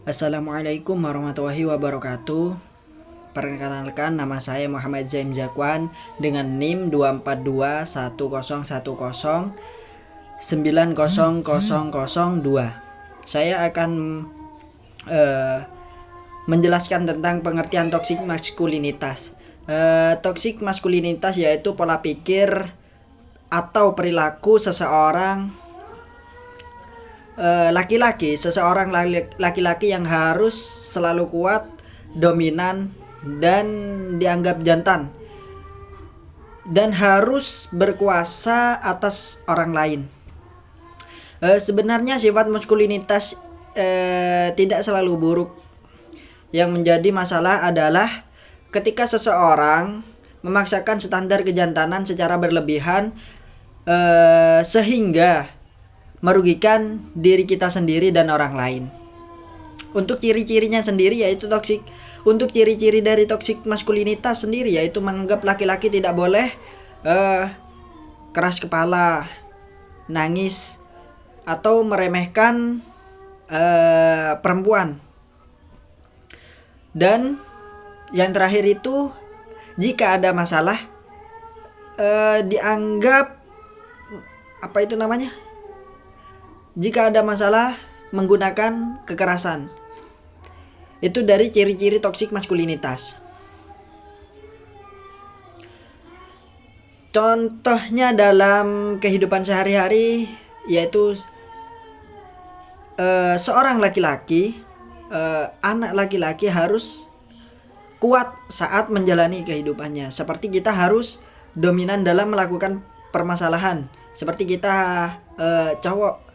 Assalamualaikum warahmatullahi wabarakatuh. Perkenalkan, nama saya Muhammad Zaim Zakwan dengan NIM 24210109002. Saya akan menjelaskan tentang pengertian toksik maskulinitas. Toksik maskulinitas yaitu pola pikir atau perilaku seseorang laki-laki yang harus selalu kuat, dominan, dan dianggap jantan, dan harus berkuasa atas orang lain. Sebenarnya sifat maskulinitas tidak selalu buruk. Yang menjadi masalah adalah ketika seseorang memaksakan standar kejantanan secara berlebihan sehingga merugikan diri kita sendiri dan orang lain. Untuk ciri-cirinya sendiri yaitu toksik. Untuk ciri-ciri dari toksik maskulinitas sendiri yaitu menganggap laki-laki tidak boleh keras kepala, nangis, atau meremehkan perempuan. Dan yang terakhir itu, jika ada masalah dianggap jika ada masalah menggunakan kekerasan. Itu dari ciri-ciri toksik maskulinitas. Contohnya dalam kehidupan sehari-hari yaitu seorang laki-laki, anak laki-laki harus kuat saat menjalani kehidupannya. Seperti kita harus dominan dalam melakukan permasalahan. Seperti kita cowok,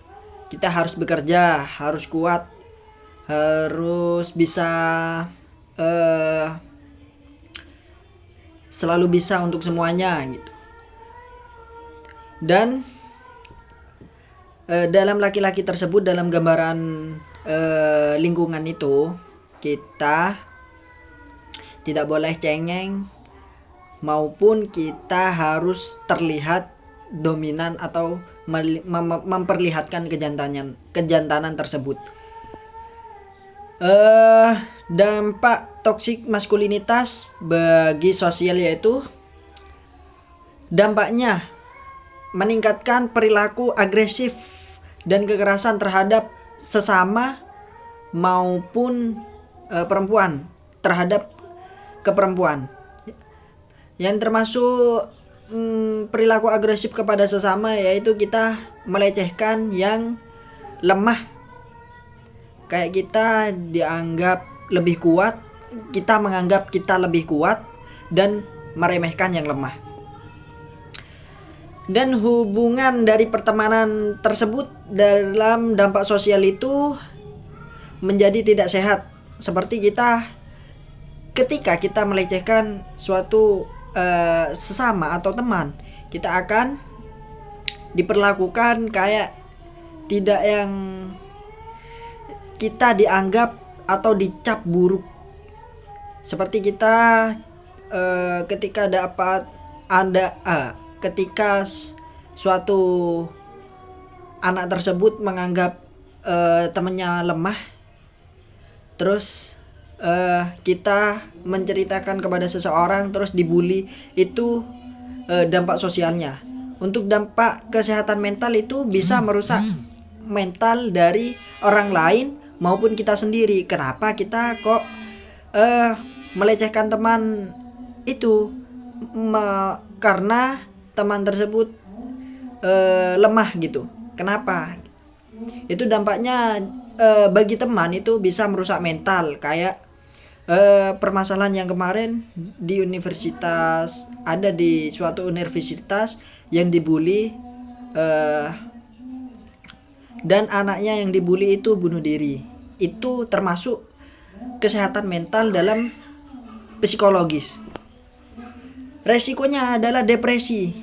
kita harus bekerja, harus kuat, harus bisa selalu bisa untuk semuanya gitu. Dan dalam laki-laki tersebut, dalam gambaran lingkungan itu, kita tidak boleh cengeng maupun kita harus terlihat dominan atau memperlihatkan kejantanan tersebut. Dampak toksik maskulinitas bagi sosial yaitu dampaknya meningkatkan perilaku agresif dan kekerasan terhadap sesama maupun perempuan, terhadap keperempuan, yang termasuk perilaku agresif kepada sesama yaitu kita melecehkan yang lemah. Kayak kita dianggap lebih kuat, kita menganggap kita lebih kuat dan meremehkan yang lemah. Dan hubungan dari pertemanan tersebut dalam dampak sosial itu menjadi tidak sehat. Seperti ketika kita melecehkan suatu sesama atau teman, kita akan diperlakukan kayak tidak yang kita dianggap atau dicap buruk. Seperti kita ketika suatu anak tersebut menganggap temannya lemah, terus kita menceritakan kepada seseorang terus dibully, itu dampak sosialnya. Untuk dampak kesehatan mental itu bisa merusak mental dari orang lain maupun kita sendiri. Kenapa kita kok melecehkan teman itu? Karena teman tersebut lemah gitu. Kenapa? Itu dampaknya bagi teman itu bisa merusak mental. Kayak permasalahan yang kemarin di universitas, ada di suatu universitas yang dibully dan anaknya yang dibully itu bunuh diri. Itu termasuk kesehatan mental dalam psikologis. Resikonya adalah depresi,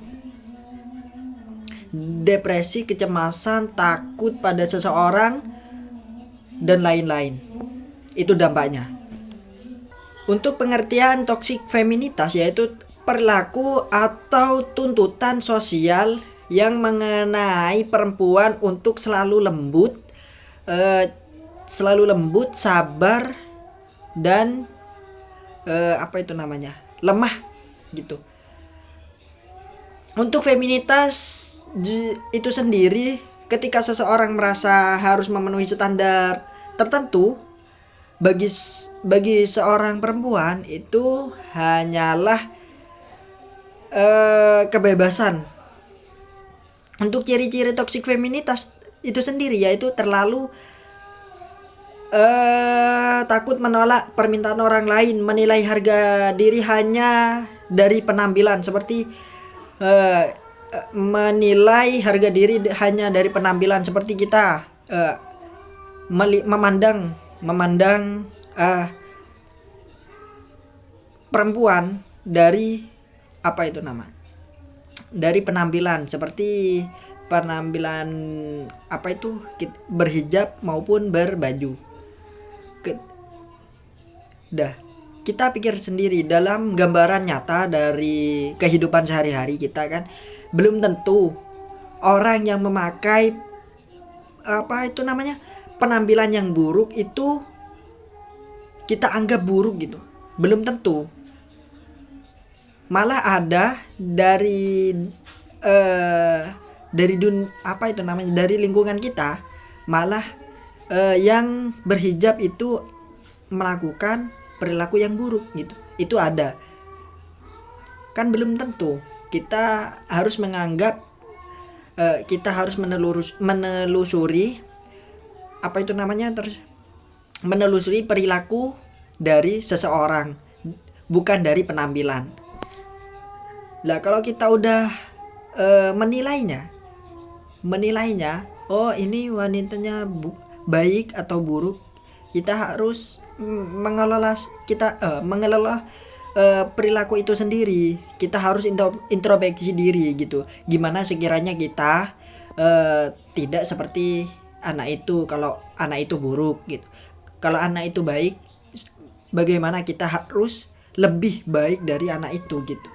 kecemasan, takut pada seseorang, dan lain-lain. Itu dampaknya. Untuk pengertian toksik feminitas yaitu perilaku atau tuntutan sosial yang mengenai perempuan untuk selalu lembut, selalu lembut, sabar, dan lemah gitu. Untuk feminitas itu sendiri, ketika seseorang merasa harus memenuhi standar tertentu, bagi seorang perempuan itu hanyalah kebebasan. Untuk ciri-ciri toxic feminitas itu sendiri yaitu terlalu takut menolak permintaan orang lain, menilai harga diri hanya dari penampilan, seperti menilai harga diri hanya dari penampilan, seperti kita memandang perempuan dari dari penampilan, seperti penampilan berhijab maupun berbaju. Kita pikir sendiri dalam gambaran nyata dari kehidupan sehari-hari kita kan, belum tentu orang yang memakai penampilan yang buruk itu kita anggap buruk gitu. Belum tentu. Malah ada dari dari lingkungan kita, malah yang berhijab itu melakukan perilaku yang buruk gitu. Itu ada. Kan belum tentu. Kita harus menganggap kita harus menelusuri menelusuri perilaku dari seseorang, bukan dari penampilan. Lah kalau kita udah menilainya, oh ini wanitanya baik atau buruk, kita harus mengelola perilaku itu sendiri. Kita harus introspeksi diri gitu. Gimana sekiranya kita tidak seperti anak itu. Kalau anak itu buruk gitu, kalau anak itu baik, bagaimana kita harus lebih baik dari anak itu gitu.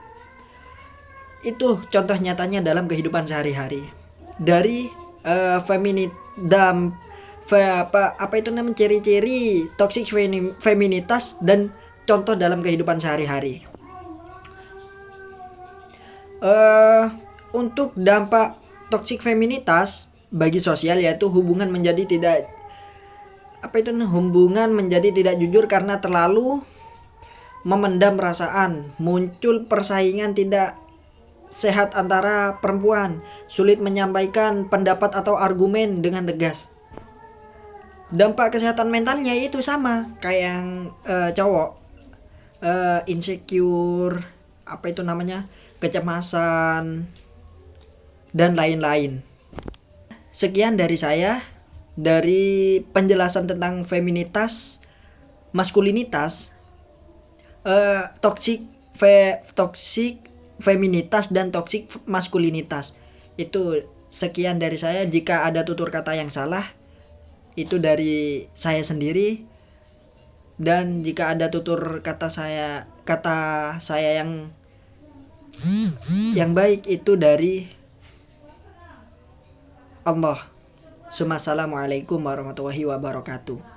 Itu contoh nyatanya dalam kehidupan sehari-hari. Dari ciri-ciri toxic feminitas dan contoh dalam kehidupan sehari-hari. Untuk dampak toxic feminitas bagi sosial, yaitu hubungan menjadi tidak jujur karena terlalu memendam perasaan, muncul persaingan tidak sehat antara perempuan, sulit menyampaikan pendapat atau argumen dengan tegas. Dampak kesehatan mentalnya itu sama kayak yang cowok, insecure, kecemasan dan lain-lain. Sekian dari saya, dari penjelasan tentang feminitas, maskulinitas, toxic feminitas dan toxic maskulinitas. Itu sekian dari saya. Jika ada tutur kata yang salah, itu dari saya sendiri, dan jika ada tutur kata saya yang baik, itu dari Allah. Assalamualaikum warahmatullahi wabarakatuh.